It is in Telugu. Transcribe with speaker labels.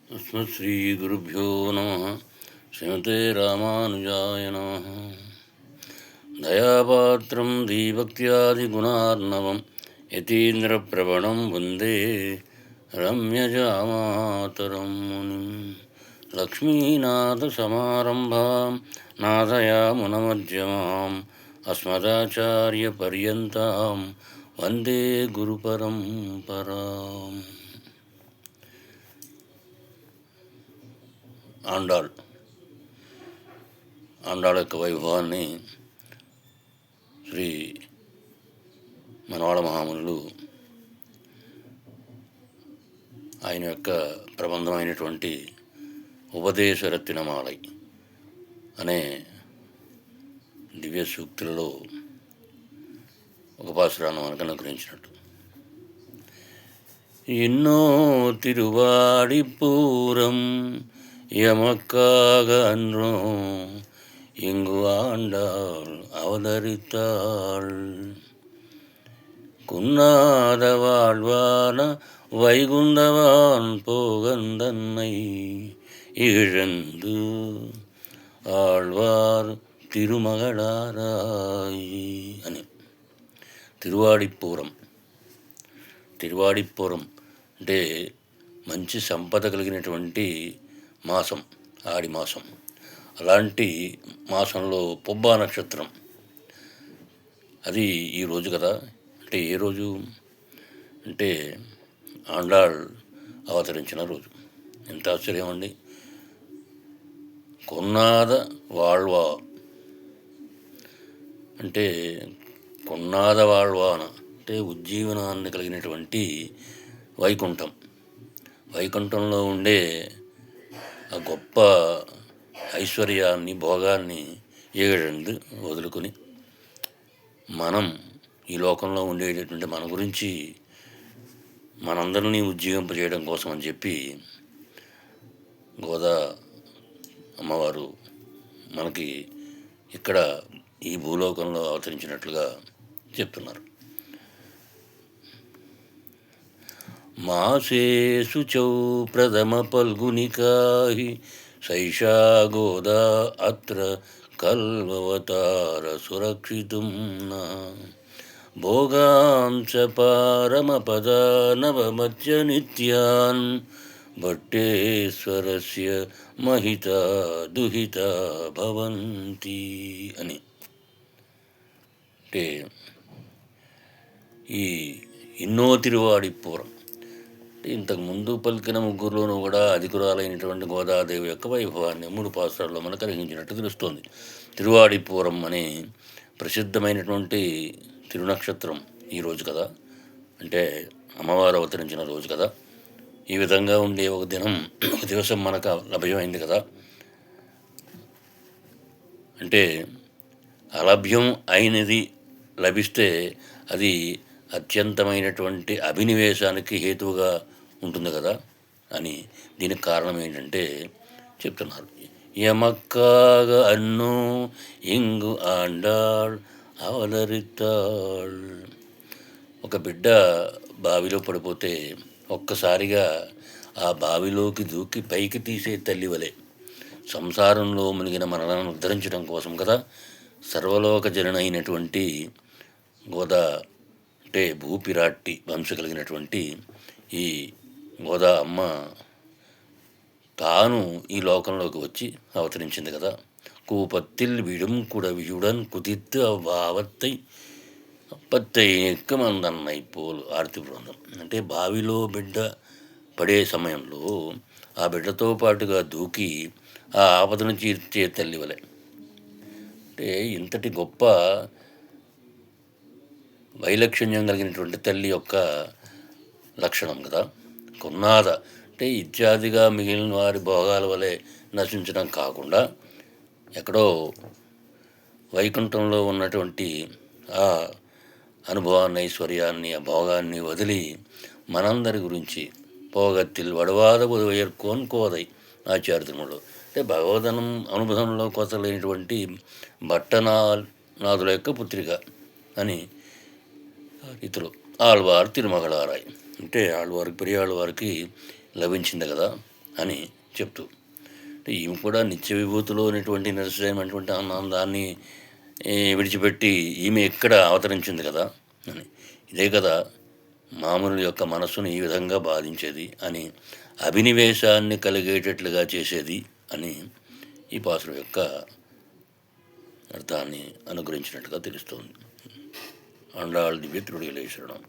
Speaker 1: అస్మశ్రీగురుభ్యో నమ. శ్రీమతే రామానుజాయ నమ. దయాపాత్రం దీభక్త్యాదిగుణార్ణవం యతీంద్రప్రవణం వందే రమ్యజామాతరం మునిం. లక్ష్మీనాథసమారంభాం నాథయామునమధ్యమాం అస్మదాచార్యపర్యంతాం వందే గురుపరంపరాం. ఆండాళ్ యొక్క వైభవాన్ని శ్రీ మనవాళ మహామునులు ఆయన యొక్క ప్రబంధమైనటువంటి ఉపదేశరత్నమాలై అనే దివ్య సూక్తులలో ఒక పాసురాన్ని మనకు అనుగ్రహించినట్టు, ఎన్నో తిరువాడిపూరం எமக்காக அன்றோ இங்கு ஆண்டாள் அவதரித்தாள். குன்னாத வாழ்வான வைகுந்தவான் போகந்தன்னை இழந்து ఆళ్వార్ తిరుమగళారాయి అని. తిరువాడిపూరం అంటే మంచి సంపద కలిగినటువంటి మాసం, ఆడి మాసం. అలాంటి మాసంలో పుబ్బా నక్షత్రం, అది ఈరోజు కదా. అంటే ఏ రోజు అంటే ఆండాళ్ అవతరించిన రోజు. ఎంత ఆశ్చర్యం అండి. కొన్నాద వాళ్వా అంటే కొన్నాద వాళ్వాన అంటే ఉజ్జీవనాన్ని కలిగినటువంటి వైకుంఠంలో ఉండే ఆ గొప్ప ఐశ్వర్యాన్ని, భోగాన్ని ఏడందు వదులుకొని మనం ఈ లోకంలో ఉండేటటువంటి మన గురించి మనందరినీ ఉజ్జీవింపజేయడం కోసం అని చెప్పి గోదా అమ్మవారు మనకి ఇక్కడ ఈ భూలోకంలో అవతరించినట్లుగా చెప్తున్నారు. మాసే శుచౌ ప్రథమ ఫల్గునికాహి సైషా గోదా అత్ర కల్వవతార సురక్షితుం నా భోగాంశ పారమపదా నవమత్య నిత్యాన్ భట్టేశ్వరస్య మహిత దుహిత భవంతి అని. అంటే ఈ ఎన్నో తిరువాడిపూరం, ఇంతకుముందు పలికిన ముగ్గురులోనూ కూడా అధికురాలైనటువంటి గోదాదేవి యొక్క వైభవాన్ని 3 పాసురాల్లో మనకు కలిగించినట్టు తెలుస్తోంది. తిరువాడిపూరం అనే ప్రసిద్ధమైనటువంటి తిరునక్షత్రం ఈరోజు కదా, అంటే అమ్మవారు అవతరించిన రోజు కదా. ఈ విధంగా ఉండే ఒక దివసం మనకు లభ్యమైంది కదా. అంటే అలభ్యం అయినది లభిస్తే అది అత్యంతమైనటువంటి అభినివేశానికి హేతువుగా ఉంటుంది కదా అని. దీనికి కారణం ఏంటంటే చెప్తున్నారు. ఎమక్కాగ అన్నో ఇంగు ఆండాళ్ అవతరితాళ్. ఒక బిడ్డ బావిలో పడిపోతే ఒక్కసారిగా ఆ బావిలోకి దూకి పైకి తీసే తల్లి వలె సంసారంలో మునిగిన మనలను ఉద్ధరించడం కోసం కదా సర్వలోక జననైనటువంటి గోదా అంటే భూపిరాట్టి వంశ కలిగినటువంటి ఈ గోదా అమ్మ తాను ఈ లోకంలోకి వచ్చి అవతరించింది కదా. కూపత్తిల్ విడుం కుడవియుడన్ కుదిత్తు అవ్వావత్తై పత్తై ఎక్కమందన్నైపోలు ఆర్తి బృందం. అంటే బావిలో బిడ్డ పడే సమయంలో ఆ బిడ్డతో పాటుగా దూకి ఆ ఆపదను తీర్చే తల్లి వలె. అంటే ఇంతటి గొప్ప వైలక్షణ్యం కలిగినటువంటి తల్లి యొక్క లక్షణం కదా. కొన్నాద అంటే ఇత్యాదిగా మిగిలిన వారి భోగాల వలె నశించడం కాకుండా ఎక్కడో వైకుంఠంలో ఉన్నటువంటి ఆ అనుభవాన్ని, ఐశ్వర్యాన్ని, ఆ భోగాన్ని వదిలి మనందరి గురించి పోగత్తిల్ వడవాద ఉదయర్కోన్ కోదై ఆచార్యములు అంటే భగవదనం అనుభవంలో కొసలేనటువంటి భట్టనాథుల యొక్క పుత్రిక అని ఇతరు ఆళ్వార్ తిరుమగళారాయి అంటే పెరియాళ్ళవారికి లభించింది కదా అని చెప్తూ, అంటే ఈమె కూడా నిత్య విభూతిలో ఉన్నటువంటి నిరసమైనటువంటి ఆనందాన్ని విడిచిపెట్టి ఈమె ఎక్కడ అవతరించింది కదా అని, ఇదే కదా మామూలు యొక్క మనస్సును ఈ విధంగా బాధించేది అని, అభినివేశాన్ని కలిగేటట్లుగా చేసేది అని ఈ పాసురం యొక్క అర్థాన్ని అనుగ్రహించినట్టుగా తెలుస్తోంది. ఆండాళ్ దివ్య తిరుడిగలే శరణం.